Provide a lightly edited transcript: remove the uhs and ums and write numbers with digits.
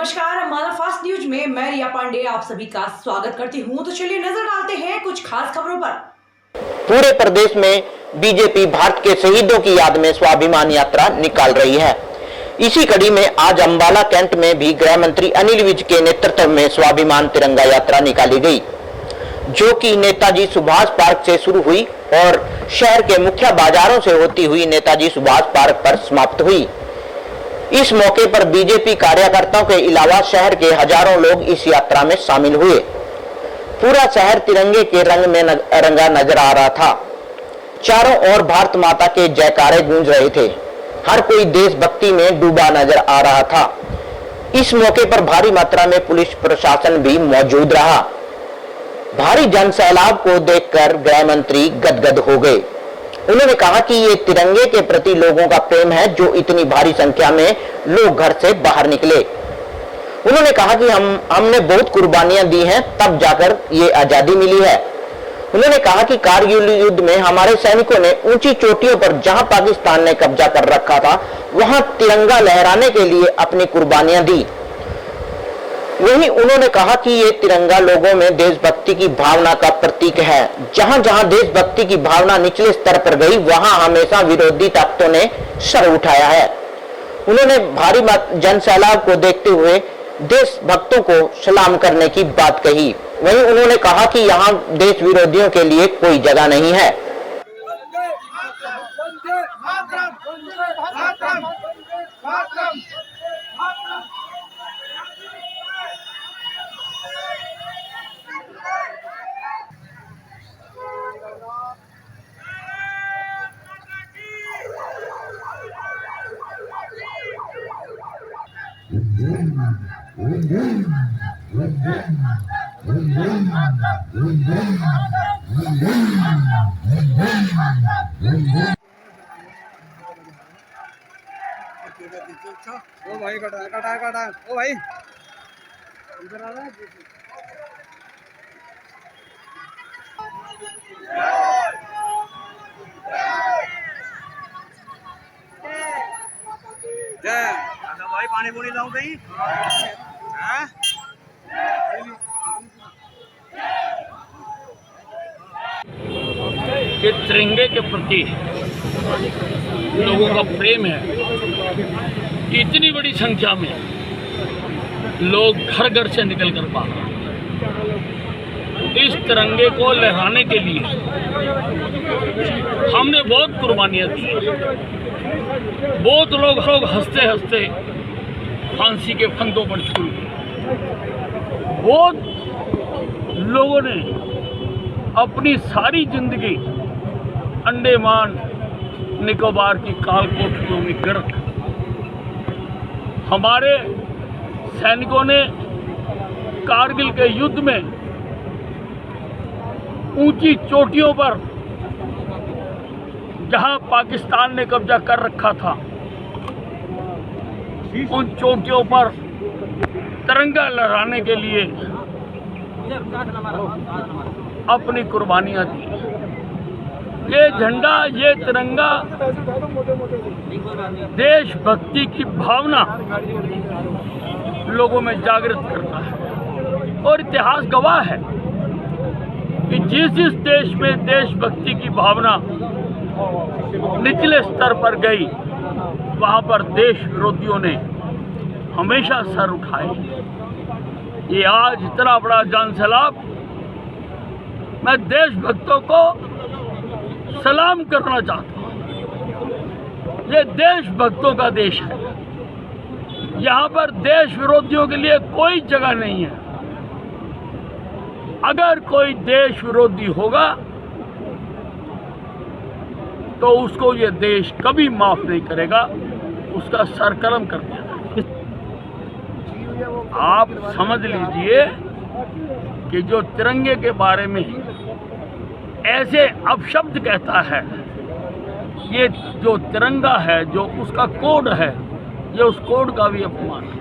नमस्कार, हमारा fast news में मैं रिया पांडे आप सभी का स्वागत करती हूं। तो चलिए नजर डालते हैं कुछ खास खबरों पर। पूरे प्रदेश में बीजेपी भारत के शहीदों की याद में स्वाभिमान यात्रा निकाल रही है। इसी कड़ी में आज अंबाला कैंट में भी गृह मंत्री अनिल विज के नेतृत्व में स्वाभिमान तिरंगा यात्रा निकाली गई, जो कि नेताजी सुभाष पार्क से शुरू हुई और शहर के मुख्य बाजारों से होती हुई नेताजी सुभाष पार्क पर समाप्त हुई। इस मौके पर बीजेपी कार्यकर्ताओं के अलावा शहर के हजारों लोग इस यात्रा में शामिल हुए। पूरा शहर तिरंगे के रंग में रंगा नजर आ रहा था। चारों ओर भारत माता के जयकारे गूंज रहे थे। हर कोई देशभक्ति में डूबा नजर आ रहा था। इस मौके पर भारी मात्रा में पुलिस प्रशासन भी मौजूद रहा। भारी जन सैलाब को देखकर गृह मंत्री गदगद हो गए। उन्होंने कहा कि ये तिरंगे के प्रति लोगों का प्रेम है, जो इतनी भारी संख्या में लोग घर से बाहर निकले। उन्होंने कहा कि हमने बहुत कुर्बानियां दी हैं, तब जाकर ये आजादी मिली है। उन्होंने कहा कि कारगिल युद्ध में हमारे सैनिकों ने ऊंची चोटियों पर, जहां पाकिस्तान ने कब्जा कर रखा था, वहां तिरंगा लहराने के लिए अपनी कुर्बानियां दी। वहीं उन्होंने कहा कि ये तिरंगा लोगों में देशभक्ति की भावना का प्रतीक है। जहां जहां देशभक्ति की भावना निचले स्तर पर गई, वहां हमेशा विरोधी ताकतों ने सर उठाया है। उन्होंने भारी जन सैलाब को देखते हुए देशभक्तों को सलाम करने की बात कही। वहीं उन्होंने कहा कि यहां देश विरोधियों के लिए कोई जगह नहीं है। ओ भाई कटा ओ भाई इधर आ रहा भाई पानी पूरी लाऊं कहीं कि तिरंगे के प्रति लोगों का प्रेम है कि इतनी बड़ी संख्या में लोग घर घर से निकल कर बाहर इस तिरंगे को लहराने के लिए हमने बहुत कुर्बानियां दी। बहुत लोग हंसते हंसते फांसी के फंदों पर छूट गए। बहुत लोगों ने अपनी सारी जिंदगी अंडमान निकोबार की काल कोठरियों में गर्क। हमारे सैनिकों ने कारगिल के युद्ध में ऊंची चोटियों पर, जहां पाकिस्तान ने कब्जा कर रखा था, उन चोटियों पर तिरंगा लहराने के लिए अपनी कुर्बानियां दी। ये झंडा, ये तिरंगा देशभक्ति की भावना लोगों में जागृत करता है और इतिहास गवाह है कि जिस देश में देशभक्ति की भावना निचले स्तर पर गई, वहां पर देश विरोधियों ने हमेशा सर उठाए। ये आज इतना बड़ा जन सैलाब, मैं देशभक्तों को सलाम करना चाहता हूं। ये देशभक्तों का देश है। यहां पर देश विरोधियों के लिए कोई जगह नहीं है। अगर कोई देश विरोधी होगा तो उसको ये देश कभी माफ नहीं करेगा, उसका सर कलम कर देगा। आप समझ लीजिए कि जो तिरंगे के बारे में ऐसे अपशब्द कहता है, ये जो तिरंगा है, जो उसका कोड है, ये उस कोड का भी अपमान है।